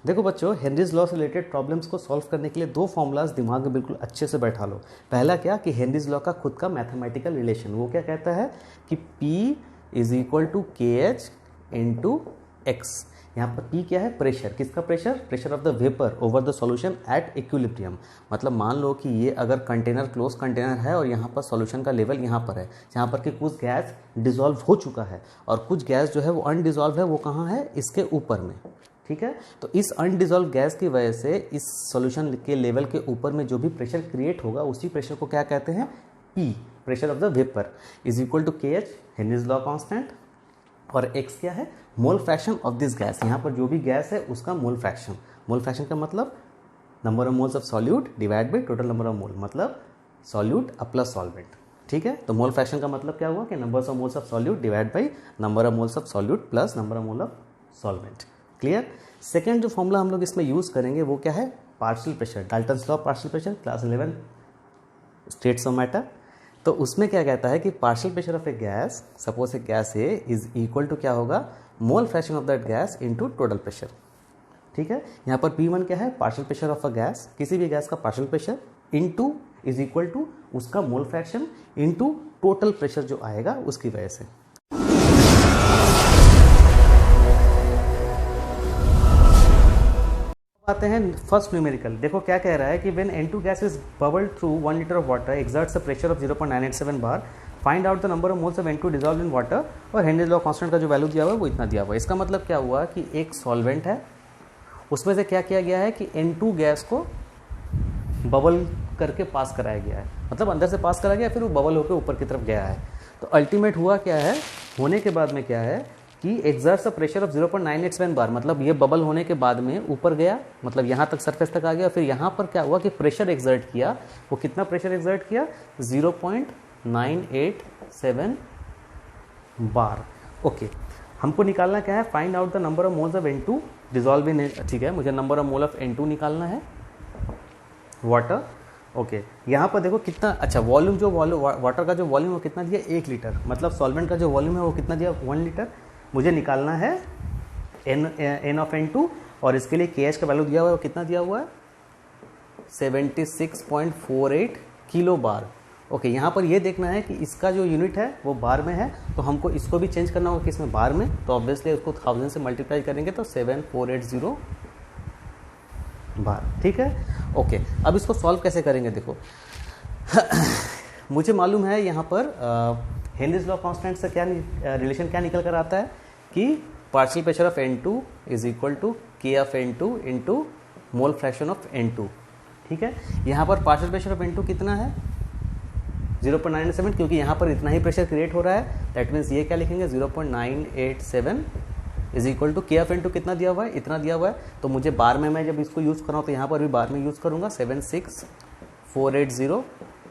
देखो बच्चों, Henry's law से रिलेटेड प्रॉब्लम्स को सॉल्व करने के लिए दो फॉर्मूलाज दिमाग में बिल्कुल अच्छे से बैठा लो। पहला क्या कि हेनरीज लॉ का खुद का मैथमेटिकल रिलेशन, वो क्या कहता है कि P is equal to K H into x. यहाँ पर P क्या है? प्रेशर। किसका pressure? Pressure of the vapour over the solution at equilibrium. मतलब मान लो कि ये अगर कंटेनर क्लोज कंटेनर है और यहाँ पर सॉल्यूशन का लेवल यहाँ पर है, जहाँ पर कि कुछ गैस डिसॉल्व हो चुका है और कुछ गैस जो है वो अनडिसॉल्व है, वो कहाँ है? इसके ऊपर में। ठीक है, तो इस अनडिसॉल्व गैस की वजह से इस सॉल्यूशन के लेवल के ऊपर में जो भी प्रेशर क्रिएट होगा उसी प्रेशर को क्या कहते हैं? P, pressure of the vapour, is equal to K H, Henry's law constant, और x क्या है? Mole fraction of this gas. यहाँ पर जो भी गैस है उसका मोल फ्रैक्शन। मोल फ्रैक्शन का मतलब number of moles of solute divide by total number of मोल, मतलब सॉल्यूट प्लस सॉल्वेंट। ठीक है, तो मोल फ्रैक्शन का मतलब क्या हुआ कि number of moles of solute divide by number of moles of solute plus number of mole of solvent. Clear? Second जो फॉर्मूला हम लोग इसमें यूज करेंगे वो क्या है? Partial pressure, Dalton's law partial pressure, class 11 states of matter. तो उसमें क्या कहता है कि partial pressure of a gas, suppose a gas A is equal to क्या होगा? Mole fraction of that gas into total pressure. ठीक है, यहाँ पर P1 क्या है? Partial pressure of a gas, किसी भी गैस का partial pressure, into is equal to उसका mole fraction into total pressure जो आएगा उसकी वजह से। आते हैं फर्स्ट न्यूमेरिकल। देखो क्या कह रहा है कि when N2 gas is bubbled through 1 litre of water exerts a pressure of 0.987 bar, find out the number of moles of N2 dissolved in water. और हेनरीज लॉ कांस्टेंट का जो वैल्यू दिया हुआ है वो इतना दिया हुआ है। इसका मतलब क्या हुआ कि एक सॉल्वेंट है, उसमें से क्या किया गया है कि N2 गैस को बबल करके पास कराया गया है, मतलब अंदर से पास करा गया, फिर वो बबल होकर ऊपर की तरफ गया है। तो अल्टीमेट हुआ क्या है? होने के बाद में क्या है कि एक्सर्ट्स अ प्रेशर ऑफ 0.987 बार, मतलब ये बबल होने के बाद में ऊपर गया, मतलब यहाँ तक सरफेस तक आ गया। फिर यहाँ पर क्या हुआ कि प्रेशर एक्सर्ट किया। वो कितना प्रेशर एक्सर्ट किया? 0.987 बार। ओके, हमको निकालना क्या है? Find out the number of moles of N2 dissolve in. ठीक है, मुझे number of mole of N2 निकालना है वाटर। ओके, यहाँ पर देखो कितना अच्छा वॉल्यूम, जो वाटर का जो वॉल्यूम वो कितना दिया? 1 लीटर। मतलब सॉल्वेंट का जो वॉल्यूम है वो कितना दिया? 1 लीटर। मुझे निकालना है N ऑफ N2, और इसके लिए KH का वैल्यू दिया हुआ है, वो कितना दिया हुआ है? 76.48 किलो बार। ओके, यहाँ पर ये देखना है कि इसका जो यूनिट है वो बार में है, तो हमको इसको भी चेंज करना होगा किसमें? बार में। तो ऑब्वियसली उसको 1000 से मल्टीप्लाई करेंगे तो 7480 बार। ठीक है, ओके। अब इसको सॉल्व कैसे करेंगे? देखो मुझे मालूम है यहाँ पर हेनरीज लॉ कांस्टेंट से क्या रिलेशन क्या निकल कर आता है कि partial pressure of N2 is equal to K of N2 into mole fraction of N2। ठीक है, यहाँ पर पार्शियल प्रेशर ऑफ N2 कितना है? 0.987, क्योंकि यहाँ पर इतना ही प्रेशर क्रिएट हो रहा है। दैट मीन्स ये क्या लिखेंगे? 0.987 is equal to K of N2 कितना दिया हुआ है? इतना दिया हुआ है। तो मुझे बार में, मैं जब इसको यूज़ कर रहा हूँ तो यहाँ पर भी बार में यूज़ करूँगा 76480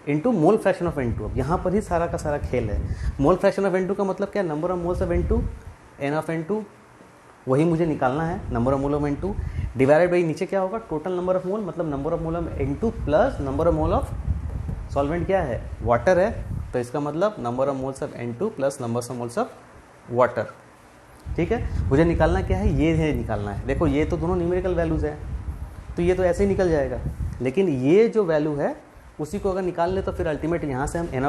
into mole fraction of N2। अब यहाँ पर ही सारा का सारा खेल है। मोल फ्रैक्शन ऑफ N2 का मतलब क्या? Number of moles of N2, N of N2, वही मुझे निकालना है, number of mole of N2 divided by नीचे क्या होगा? टोटल नंबर ऑफ मोल, मतलब number of mole of N2 plus number of mole of solvent क्या है? वाटर है। तो इसका मतलब number of moles of N2 plus number of moles of water. ठीक है, मुझे निकालना क्या है? ये है निकालना है। देखो ये तो दोनों न्यूमेरिकल वैल्यूज है, तो ये तो ऐसे ही निकल जाएगा। लेकिन ये जो वैल्यू है उसी को अगर निकाल ले तो फिर अल्टीमेट यहाँ से हम N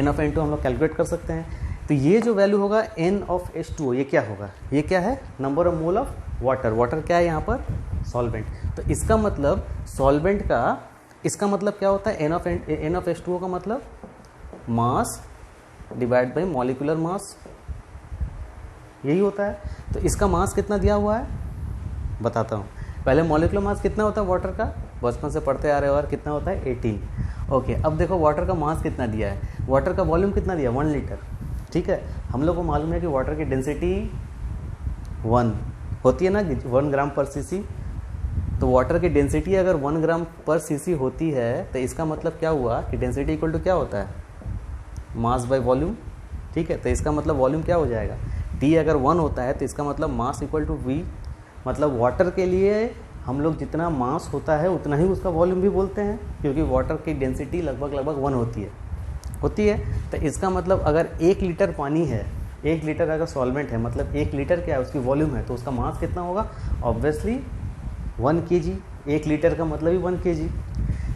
ऑफ N2 हम लोग कैलकुलेट कर सकते हैं। तो ये जो वैल्यू होगा N ऑफ H2O, ये क्या होगा? ये क्या है? Number of mole of water. Water क्या है यहाँ पर? सॉल्वेंट। तो इसका मतलब सॉल्वेंट का, इसका मतलब क्या होता है? N ऑफ H2O का मतलब mass divide by molecular mass, यही होता है। तो इसका मास कितना दिया हुआ है बताता हूँ। पहले मॉलिक्यूलर मास कितना होता है वाटर का? बचपन से पढ़ते आ रहे हो, और कितना होता है? 18। ओके, अब देखो वाटर का मास कितना दिया है? वाटर का वॉल्यूम कितना दिया? 1 लीटर। ठीक है, हम लोग को मालूम है कि वाटर की डेंसिटी 1 होती है ना, 1 ग्राम पर सीसी। तो वाटर की डेंसिटी अगर 1 ग्राम पर सीसी होती है तो इसका मतलब क्या हुआ कि डेंसिटी इक्वल टू क्या होता है? Mass by volume. ठीक है, तो इसका मतलब वॉल्यूम क्या हो जाएगा? T अगर 1 होता है तो इसका मतलब मास इक्वल टू V। मतलब वाटर के लिए हम लोग जितना मास होता है उतना ही उसका वॉल्यूम भी बोलते हैं, क्योंकि वाटर की डेंसिटी लगभग 1 होती है। तो इसका मतलब अगर 1 लीटर पानी है, 1 लीटर अगर सॉल्वेंट है मतलब 1 लीटर क्या है, उसकी वॉल्यूम है, तो उसका मास कितना होगा, ऑब्वियसली 1 kg। 1 लीटर का मतलब ही 1 kg।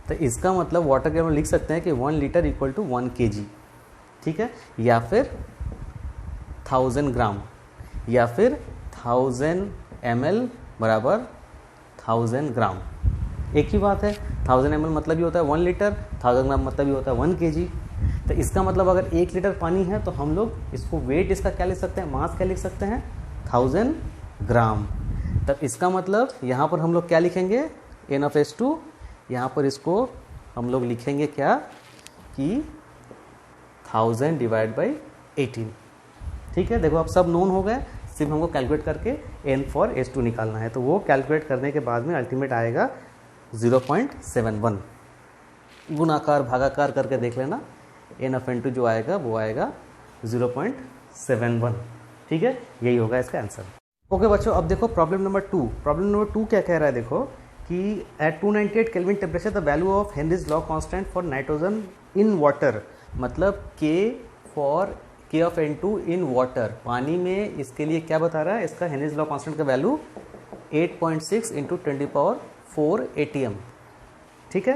तो इसका मतलब वाटर के हम लिख सकते हैं कि 1 लीटर इक्वल टू 1 kg, ठीक है, या फिर 1000 ग्राम, या फिर 1000 ml बराबर 1000 ग्राम। एक ही बात है, 1000 ml मतलब ही होता है 1 लीटर, 1000 ग्राम मतलब ही होता है 1 kg। तो इसका मतलब अगर 1 लीटर पानी है तो हम लोग इसको वेट इसका क्या लिख सकते हैं, मास क्या लिख सकते हैं, 1000 ग्राम। तब इसका मतलब यहाँ पर हम लोग क्या लिखेंगे, NaOH2, यहाँ पर इसको हम लोग लिखेंगे क्या कि 1000 डिवाइड बाई 18, ठीक है। देखो अब सब नोन हो गए, सिर्फ हमको कैलकुलेट करके N फॉर H2 निकालना है। तो वो कैलकुलेट करने के बाद में अल्टीमेट आएगा 0.71। गुणाकार भागाकार करके देख लेना, NaOH2 जो आएगा वो आएगा 0.71, ठीक है, यही होगा इसका आंसर। ओके बच्चों, अब देखो प्रॉब्लम नंबर 2। प्रॉब्लम नंबर 2 क्या कह रहा है, देखो कि at 298 kelvin temperature the value of Henry's law constant for nitrogen in water, मतलब K of N2 in water, पानी में इसके लिए क्या बता रहा है, इसका हेनरीज लॉ कांस्टेंट का वैल्यू 8.6 इंटू 10⁴ ATM, ठीक है।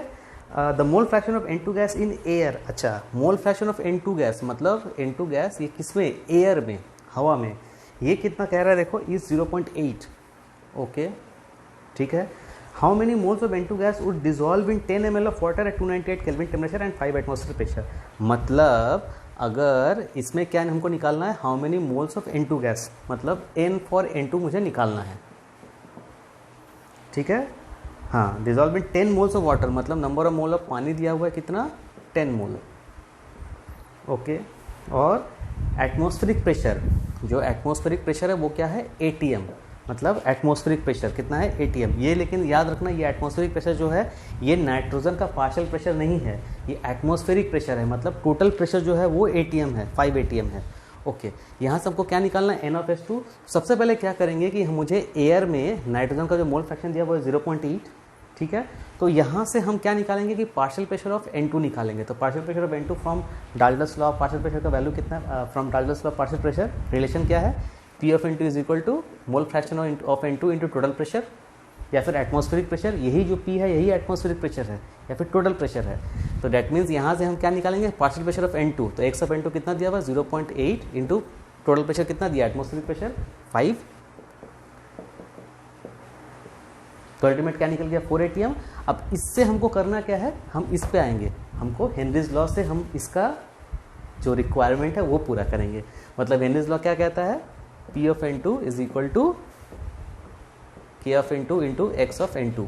The mole fraction of N2 gas in air, अच्छा mole fraction of N2 gas मतलब N2 गैस ये किसमें, एयर में, हवा में, ये कितना कह रहा है देखो, इज 0.8, ओके, ठीक है। How many moles of N2 gas would dissolve in 10 ml of water at 298 kelvin temperature and 5 atmosphere pressure. मतलब अगर इसमें क्या हमको निकालना है, how many moles of N2 gas, मतलब N फॉर N2 मुझे निकालना है, ठीक है। हाँ, dissolve in 10 moles of water, मतलब नंबर ऑफ मोल ऑफ पानी दिया हुआ है कितना, 10 मोल, ओके। और एटमॉस्फेरिक प्रेशर, जो एटमॉस्फेरिक प्रेशर है वो क्या है, ATM, मतलब एटमॉस्फेरिक प्रेशर कितना है, ATM। ये लेकिन याद रखना, ये एटमॉस्फेरिक प्रेशर जो है ये नाइट्रोजन का पार्शियल प्रेशर नहीं है, ये एटमॉस्फेरिक प्रेशर है, मतलब टोटल प्रेशर जो है वो ATM है, 5 ATM है, ओके। यहाँ से हमको क्या निकालना है, NaOH2। सबसे पहले क्या करेंगे कि मुझे एयर में नाइट्रोजन का जो मोल फ्रैक्शन दिया वो है 0.8, ठीक है। तो यहाँ से हम क्या निकालेंगे कि पार्शियल प्रेशर ऑफ N2 निकालेंगे। तो partial pressure of N2 from Dalton's law of partial pressure का वैल्यू कितना है, from Dalton's law of partial pressure relation क्या है, P of N2 is equal to mole fraction of N2 into total pressure, या फिर atmospheric pressure, यही जो P है यही एटमॉस्फेरिक प्रेशर है, या फिर टोटल प्रेशर है। तो डेट मीन्स यहाँ से हम क्या निकालेंगे, पार्शियल प्रेशर ऑफ N2, तो एक्स ऑफ N2 कितना दिया हुआ, 0.8 इंटू टोटल प्रेशर कितना दिया, एटमॉस्फेरिक प्रेशर 5, तो अल्टीमेट क्या निकल गया, 4 ATM। अब इससे हमको करना क्या है, हम इस पे आएंगे, हमको हेनरीज लॉ से हम इसका जो रिक्वायरमेंट है वो पूरा करेंगे। मतलब हेनरीज लॉ क्या कहता है, P of N2 is equal to K of N2 into x of N2,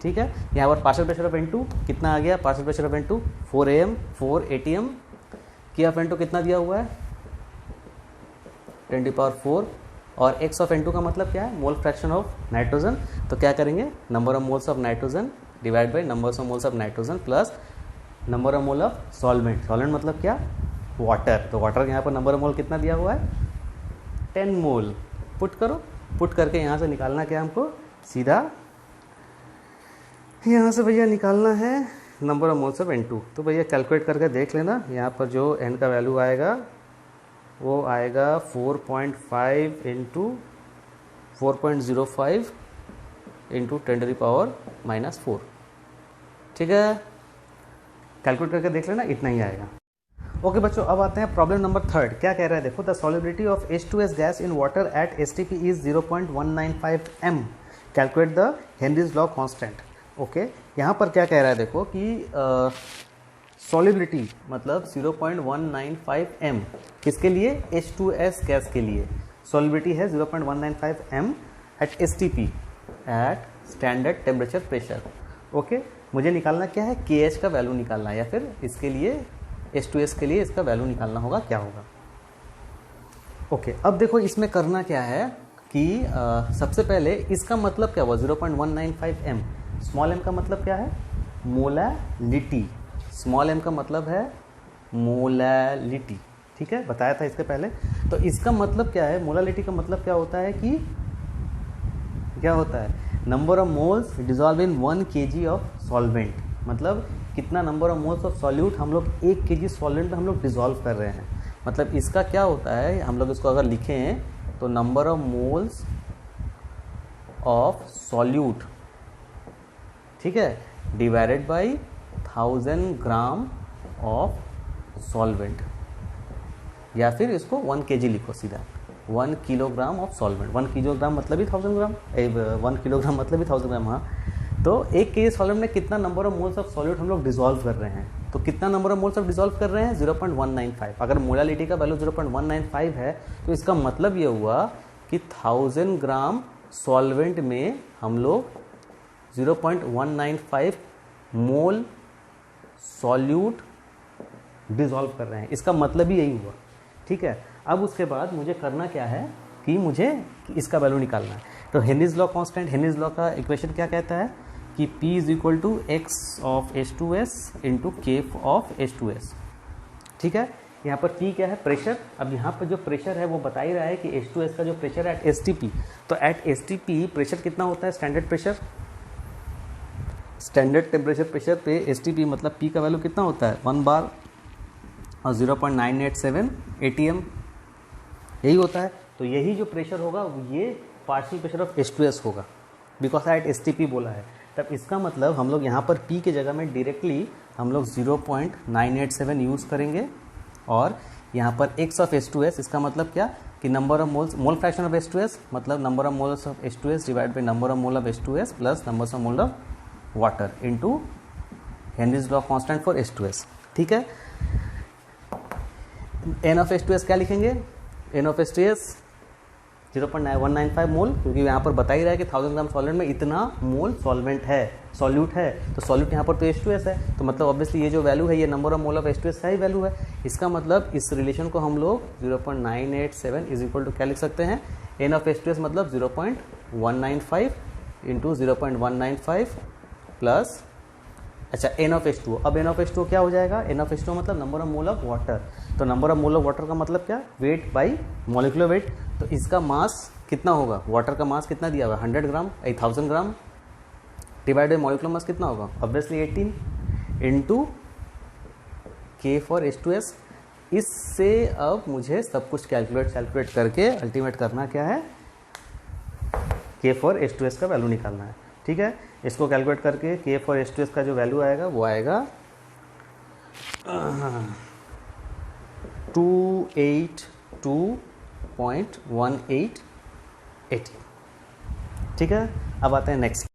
ठीक है। यहाँ पर पार्शियल प्रेशर ऑफ N2 कितना आ गया, partial pressure of N2 4 ATM, K of N2 कितना दिया हुआ है 10⁴, और एक्स ऑफ N2 का मतलब क्या है, मोल फ्रैक्शन ऑफ नाइट्रोजन। तो क्या करेंगे, number of moles of nitrogen divide by number of moles of nitrogen plus number of mole of solvent. Solvent मतलब क्या, वाटर। तो वाटर यहाँ पर नंबर ऑफ मोल कितना दिया हुआ है 10 मोल। पुट करो, पुट करके यहाँ से निकालना क्या हमको, सीधा यहाँ से भैया निकालना है number of moles of N2। तो भैया कैलकुलेट करके देख लेना, यहाँ पर जो N का वैल्यू आएगा वो आएगा 4.5 इंटू 4.05 इंटू 10⁻⁻⁴, ठीक है। कैलकुलेट करके देख लेना, इतना ही आएगा। ओके बच्चों, अब आते हैं प्रॉब्लम नंबर 3। क्या कह रहा है देखो, the solubility of H2S gas in water eight STP is 0.195 m, calculate the Henrys law constant. Okay, यहाँ पर क्या कह रहा है देखो कि सॉल्युबिलिटी मतलब 0.195 m किसके लिए, H2S गैस के लिए सॉल्युबिलिटी है 0.195 m at STP, at standard temperature pressure. Okay, मुझे निकालना क्या है, KH का वैल्यू निकालना है, या फिर इसके लिए H2S के लिए इसका वैल्यू निकालना होगा, क्या होगा। ओके, अब देखो इसमें करना क्या है कि सबसे पहले इसका मतलब क्या हुआ 0.195 m। स्मॉल m का मतलब क्या है, मोलालिटी। स्मॉल m का मतलब है मोलालिटी, ठीक है, बताया था इसके पहले। तो इसका मतलब क्या है, मोलालिटी का मतलब क्या होता है कि क्या होता है, number of moles dissolve in 1 kg of solvent. मतलब कितना number of moles of solute हम लोग 1 kg सॉल्वेंट में हम लोग डिजॉल्व कर रहे हैं। मतलब इसका क्या होता है, हम लोग इसको अगर लिखें तो number of moles of solute, ठीक है, divided by 1000 gram of solvent, या फिर इसको 1 kg लिखो सीधा, 1 किलोग्राम ऑफ सॉल्वेंट। 1 किलोग्राम मतलब ही 1000 ग्राम, 1 किलोग्राम मतलब ही 1000 ग्राम। हाँ, तो 1 kg सॉल्वेंट में कितना number of moles of solute हम लोग डिसॉल्व कर रहे हैं, तो कितना number of moles of dissolve कर रहे हैं, 0.195। अगर मोलालिटी का वैल्यू 0.195 है तो इसका मतलब ये हुआ कि 1000 ग्राम सॉल्वेंट में हम लोग 0.195 मोल सॉल्यूट डिसॉल्व कर रहे हैं, इसका मतलब ही यही हुआ, ठीक है। अब उसके बाद मुझे करना क्या है कि मुझे इसका वैल्यू निकालना है। तो Henry's law constant, Henry's law का इक्वेशन क्या कहता है कि P is equal to x of H2S into K of H2S, ठीक है। यहाँ पर P क्या है, प्रेशर। अब यहाँ पर जो प्रेशर है वो बता ही रहा है कि H2S का जो प्रेशर है एट STP, तो एट STP प्रेशर कितना होता है, standard pressure, standard temperature pressure पे STP मतलब P का वैल्यू कितना होता है 1 बार और 0.987 ATM, यही होता है। तो यही जो प्रेशर होगा ये पार्शियल प्रेशर ऑफ H2S होगा, बिकॉज एट STP बोला है। तब इसका मतलब हम लोग यहाँ पर P के जगह में डायरेक्टली हम लोग 0.987 यूज़ करेंगे, और यहाँ पर x ऑफ H2S, इसका मतलब क्या कि number of moles, mole fraction of H2S मतलब number of moles of H2S divide by number of mole of H2S plus number of mole of water into Henrys law constant for H2S, ठीक है। N of H2S क्या लिखेंगे, N of H2S 0.195 मोल, क्योंकि यहाँ पर बता ही रहा है कि 1000 ग्राम सॉल्वेंट में इतना मोल सॉल्वेंट है, सॉल्यूट है, तो सॉल्यूट यहाँ पर तो H2S है, तो मतलब ऑब्वियसली ये जो वैल्यू है ये number of mole of H2S का ही वैल्यू है। इसका मतलब इस रिलेशन को हम लोग 0.987 इज इक्वल टू क्या लिख सकते हैं, N ऑफ H2S मतलब 0.195 इंटू 0.195 प्लस, अच्छा N ऑफ H2O। अब N ऑफ H2O क्या हो जाएगा, N ऑफ H2O मतलब number of mole of water, तो number of mole of water का मतलब क्या, वेट बाई मॉलिक्यूलर वेट। तो इसका मास कितना होगा, वाटर का मास कितना दिया हुआ है 100 ग्राम, 1000 gram divide by molecular mass कितना होगा, obviously 18 into K for H2S। इससे अब मुझे सब कुछ कैलकुलेट करके अल्टीमेट करना क्या है, K फॉर H2S का वैल्यू निकालना है, ठीक है। इसको कैलकुलेट करके K फॉर H2S का जो वैल्यू आएगा वो आएगा 282.18, ठीक है। अब आते हैं नेक्स्ट।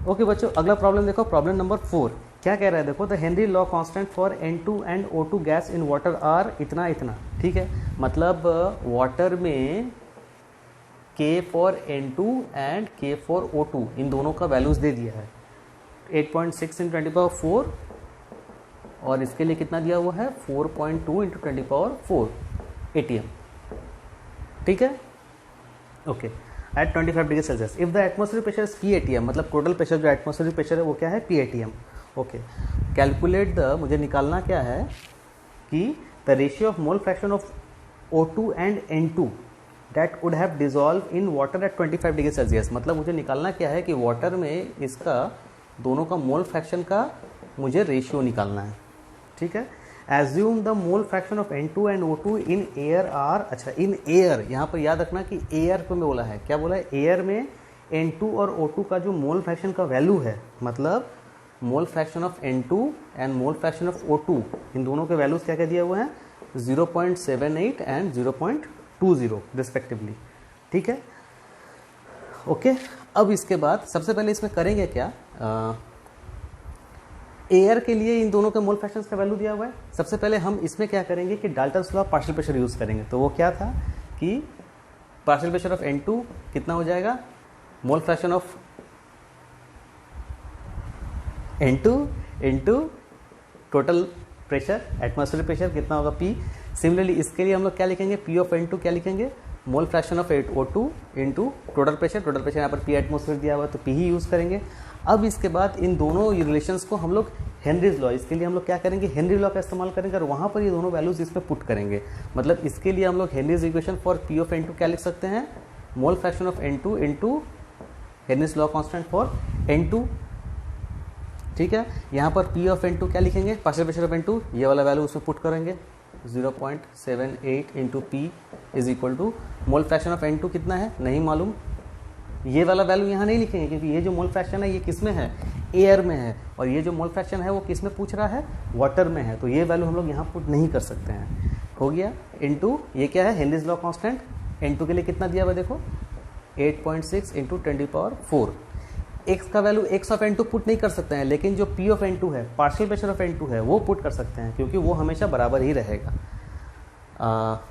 ओके बच्चों, अगला प्रॉब्लम देखो, प्रॉब्लम नंबर 4 क्या कह रहा है, देखो the Henry law constant for N2 and O2 gas in water are इतना इतना, ठीक है। मतलब वाटर में K for N2 and K for O2 इन दोनों का वैल्यूज दे दिया है, 8.6 × 10⁴ और इसके लिए कितना दिया हुआ है 4.2 × 10⁴ ATM, ठीक है। Okay, at 25 degree Celsius if the atmospheric pressure is P ATM, मतलब टोटल प्रेशर जो एटमॉस्फेरिक प्रेशर है वो क्या है P ATM। Okay, calculate the, मुझे निकालना क्या है कि the ratio of mole fraction of O2 and N2 that would have dissolve in water at 25 degree Celsius. मतलब मुझे निकालना क्या है कि वाटर में इसका दोनों का मोल फ्रैक्शन का मुझे रेशियो निकालना है, ठीक है। Assume the mole fraction of N2 and O2 in air are, अच्छा इन एयर, यहाँ पर याद रखना कि एयर को मैं बोला है, क्या बोला है, एयर में N2 और O2 का जो मोल फ्रैक्शन का वैल्यू है, मतलब मोल fraction of N2 and mole fraction of O2 इन दोनों के वैल्यूज क्या क्या दिए हुए हैं 0.78 एंड 0.20 रिस्पेक्टिवली, ठीक है। ओके, अब इसके बाद सबसे पहले इसमें करेंगे क्या, एयर के लिए इन दोनों के मोल फ्रैक्शन का वैल्यू दिया हुआ है। सबसे पहले हम इसमें क्या करेंगे कि Dalton's law partial pressure use करेंगे। तो वो क्या था कि पार्शियल प्रेशर ऑफ N2 कितना हो जाएगा, मोल fraction of N2 into total pressure atmospheric pressure कितना होगा P। सिमिलरली इसके लिए हम लोग क्या लिखेंगे, P ऑफ N2 क्या लिखेंगे, मोल fraction of O2 into total pressure यहाँ पर P एटमॉस्फेयर दिया हुआ है तो P ही यूज़ करेंगे। अब इसके बाद इन दोनों रिलेशंस को हम लोग हेनरीज लॉ, इसके लिए हम लोग क्या करेंगे, हेनरी लॉ का इस्तेमाल करेंगे और वहाँ पर ये दोनों वैल्यूज इसमें पुट करेंगे। मतलब इसके लिए हम लोग Henrys equation for P of N2 क्या लिख सकते हैं, मोल fraction of N2 into Henrys law constant for N2, ठीक है। यहाँ पर P ऑफ N2 क्या लिखेंगे, पार्शियल प्रेशर ऑफ N2, ये वाला वैल्यू उसमें पुट करेंगे, 0.78 into P is equal to mole fraction of N2 कितना है नहीं मालूम। ये वाला वैल्यू यहाँ नहीं लिखेंगे क्योंकि ये जो मोल फ्रैक्शन है ये किस में है, एयर में है, और ये जो मोल फ्रैक्शन है वो किस में पूछ रहा है, वाटर में है, तो ये वैल्यू हम लोग यहाँ पुट नहीं कर सकते हैं। हो गया इनटू ये क्या है, हेनरीज लॉ कांस्टेंट। N2 के लिए कितना दिया हुआ देखो 8.6 इंटू 10⁴। x का value x of N2 put नहीं कर सकते हैं, लेकिन जो P ऑफ N2 है, पार्शियल प्रेशर ऑफ N2 है, वो पुट कर सकते हैं क्योंकि वो हमेशा बराबर ही रहेगा।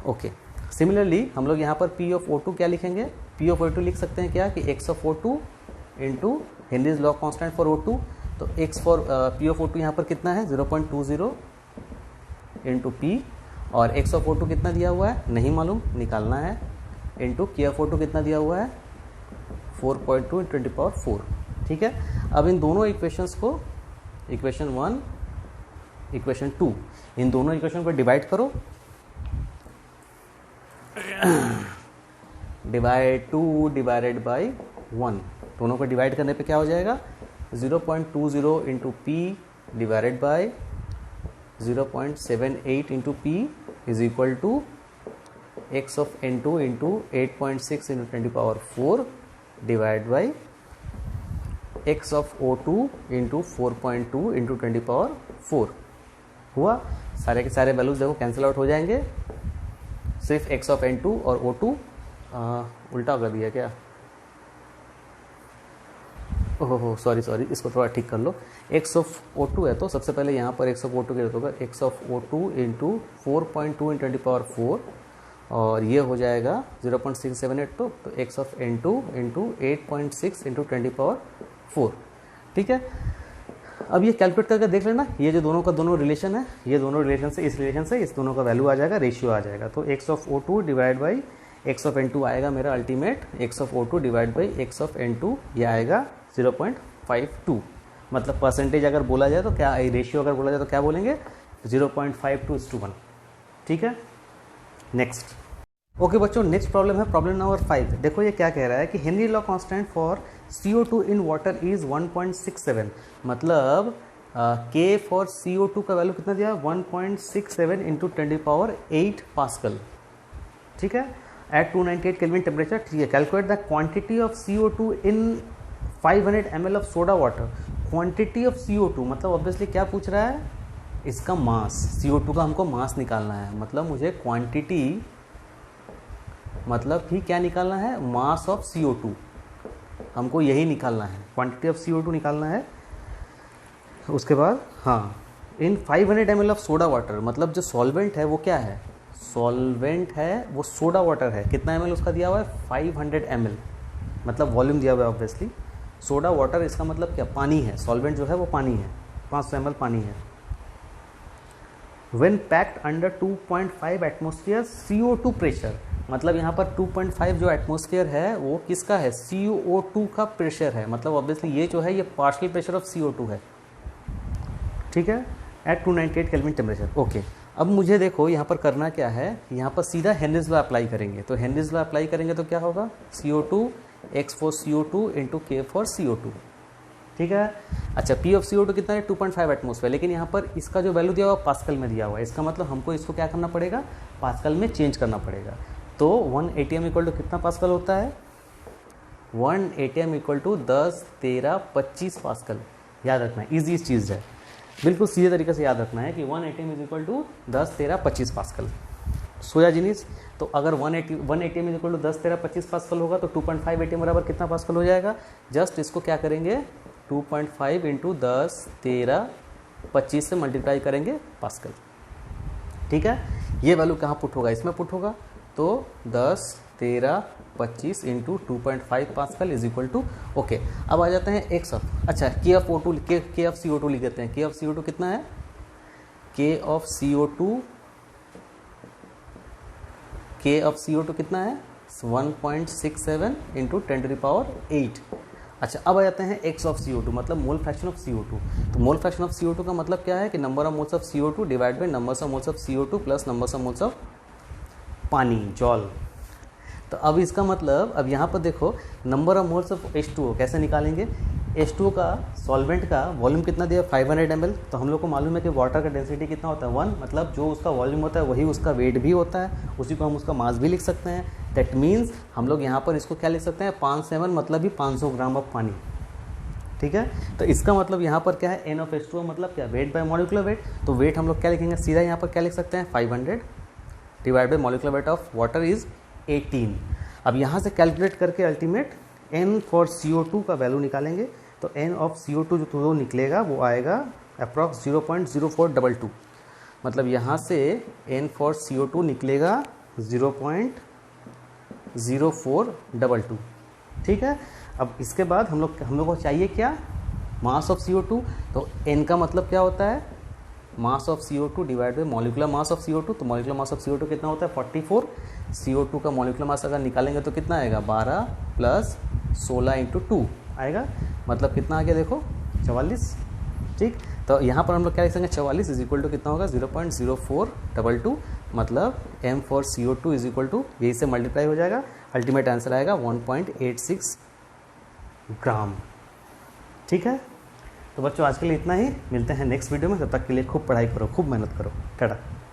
ओके, सिमिलरली हम लोग यहाँ पर P ऑफ O2 क्या लिखेंगे, P ऑफ O2 लिख सकते हैं क्या कि x of O2 into Henrys law constant for O2। तो x for P of O2 यहाँ पर कितना है 0.20 इंटू P, और x ऑफ O2 कितना दिया हुआ है नहीं मालूम, निकालना है, इंटू K ऑफ O2 कितना दिया हुआ है 4.2 इंटू 10⁴। ठीक है, अब इन दोनों इक्वेशंस को, इक्वेशन 1 इक्वेशन 2, इन दोनों इक्वेशन को डिवाइड करो, डिवाइड 2 डिवाइडेड बाई 1, दोनों को डिवाइड करने पे क्या हो जाएगा 0.20 into P divided by 0.78 into P is equal to x of N2 into 8.6 into 10⁴ divide by x of O2 into 4.2 into 10⁴ हुआ। सारे के सारे वैल्यूज देखो कैंसिल आउट हो जाएंगे, सिर्फ x ऑफ N2 और O2 उल्टा कर दिया क्या, ओहो सॉरी, इसको थोड़ा ठीक कर लो। x ऑफ O2 है तो सबसे पहले यहाँ पर x ऑफ O2 के होगा x of O2 into 4.2 into 10⁴, और ये हो जाएगा 0.678, तो x of N2 into 8.6 into 10⁴। ठीक है, अब ये कैलकुलेट करके देख लेना, ये जो दोनों का दोनों रिलेशन है, ये दोनों रिलेशन से इस दोनों का वैल्यू आ जाएगा, रेशियो आ जाएगा। तो x of O2 divide by x of N2 आएगा मेरा ultimate, x of O2 divide by x of N2 ये आएगा 0.52। मतलब परसेंटेज अगर बोला जाए तो क्या, रेशियो अगर बोला जाए तो क्या बोलेंगे 0.52:1। ठीक है, नेक्स्ट। ओके बच्चों, नेक्स्ट प्रॉब्लम है प्रॉब्लम नंबर 5। देखो ये क्या कह रहा है कि Henry law constant for CO2 in water is 1.67, मतलब K फॉर CO2 का वैल्यू कितना दिया 1.67 इंटू 10⁸ पास्कल। ठीक है, एट 298 केल्विन टेम्परेचर। ठीक है, calculate the quantity of CO2 in 500 ml of soda water. Quantity of CO2 मतलब ऑब्वियसली क्या पूछ रहा है, इसका मास, CO2 का हमको मास निकालना है, मतलब मुझे क्वांटिटी मतलब भी क्या निकालना है, मास ऑफ CO2, हमको यही निकालना है, क्वांटिटी ऑफ CO2 निकालना है। उसके बाद हाँ, इन 500 ml ऑफ सोडा वाटर, मतलब जो सॉल्वेंट है वो क्या है, सॉल्वेंट है वो सोडा वाटर है, कितना ml उसका दिया हुआ है 500 ml, मतलब वॉल्यूम दिया हुआ है ऑब्वियसली। सोडा वाटर इसका मतलब क्या, पानी है, सॉल्वेंट जो है वो पानी है, 500 ml पानी है। When packed under 2.5 atmosphere CO2 pressure, मतलब यहाँ पर 2.5 जो एटमोस्फियर है वो किसका है, CO2 का प्रेशर है, मतलब ऑब्वियसली ये जो है ये पार्शियल प्रेशर ऑफ CO2 है। ठीक है, एट 298 केल्विन टेम्परेचर। ओके, अब मुझे देखो यहाँ पर करना क्या है, यहाँ पर सीधा हेनरीज लॉ अप्लाई करेंगे। तो हेनरीज लॉ अप्लाई करेंगे तो क्या होगा, CO2 x for CO2 into K for CO2। ठीक है, अच्छा P ऑफ CO2 कितना है 2.5 एटमोस्फेयर, लेकिन यहाँ पर इसका जो वैल्यू दिया हुआ पास्कल में दिया हुआ है, इसका मतलब हमको इसको क्या करना पड़ेगा, पास्कल में चेंज करना पड़ेगा। तो 1 ATM इक्वल टू कितना पास्कल होता है, 1 ATM इक्वल टू 10, 13, 25 पास्कल। याद रखना है, ईजी चीज़ है, बिल्कुल सीधे तरीके से याद रखना है कि 1 ATM is equal to 10, 13, 25 pascal. सोया जिनिस, तो अगर 1 ATM is equal to 10, 13, 25 pascal होगा तो 2.5 ATM बराबर कितना पास्कल हो जाएगा, जस्ट इसको क्या करेंगे 2.5 इंटू 10, 13, 25 से मल्टीप्लाई करेंगे पास्कल। ठीक है, ये वैल्यू कहाँ पुट होगा, इसमें पुट होगा, तो 10, 13, 25 into 2.5 pascal is equal to. Okay, अब आ जाते हैं एक्स ऑफ, अच्छा K of O2, K of CO2 लिख देते हैं। K ऑफ CO2 कितना है, K ऑफ CO2 कितना है 1.67 इंटू 10⁸। अच्छा, अब आ जाते हैं एक्स ऑफ CO2, मतलब मोल फ्रैक्शन ऑफ CO2। तो मोल फ्रैक्शन ऑफ CO2 का मतलब क्या है कि number of moles of CO2 divide by number of moles of CO2 plus number of moles of पानी, जॉल। तो अब इसका मतलब, अब यहाँ पर देखो number of moles of H2O कैसे निकालेंगे, H2O का सॉल्वेंट का वॉल्यूम कितना दिया 500 ml, तो हम लोग को मालूम है कि वाटर का डेंसिटी कितना होता है 1, मतलब जो उसका वॉल्यूम होता है वही उसका वेट भी होता है, उसी को हम उसका मास भी लिख सकते हैं। दैट मीन्स हम लोग यहाँ पर इसको क्या लिख सकते हैं 5/7 मतलब भी 500 ग्राम ऑफ पानी। ठीक है, तो इसका मतलब यहाँ पर क्या है N of H2O मतलब क्या वेट बाय मॉलिक्यूलर वेट, तो वेट हम लोग क्या लिखेंगे सीधा यहाँ पर क्या लिख सकते हैं 500 divide by molecular weight of water is 18। अब यहाँ से कैलकुलेट करके अल्टीमेट N फॉर CO2 का वैल्यू निकालेंगे, तो N ऑफ CO2 जो निकलेगा वो आएगा अप्रॉक्स 0.0422, मतलब यहाँ से N फॉर CO2 निकलेगा 0.0422। ठीक है, अब इसके बाद हम लोग को चाहिए क्या मास ऑफ CO2, तो N का मतलब क्या होता है mass of CO2 divide by molecular mass of CO2, तो मॉलिकुलर मास ऑफ CO2 कितना होता है 44, CO2 का मॉलिकुलर मास अगर निकालेंगे तो कितना आएगा 12 प्लस 16 इंटू 2 आएगा, मतलब कितना आ गया देखो 44। ठीक, तो यहाँ पर हम लोग क्या लिख सकेंगे 44 इज इक्वल टू कितना होगा 0.0422, मतलब M for CO2 is equal to यही से मल्टीप्लाई हो जाएगा, अल्टीमेट आंसर आएगा 1.86 ग्राम। ठीक है, तो बच्चों आज के लिए इतना ही, मिलते हैं नेक्स्ट वीडियो में, तब तक के लिए खूब पढ़ाई करो, खूब मेहनत करो, टाटा।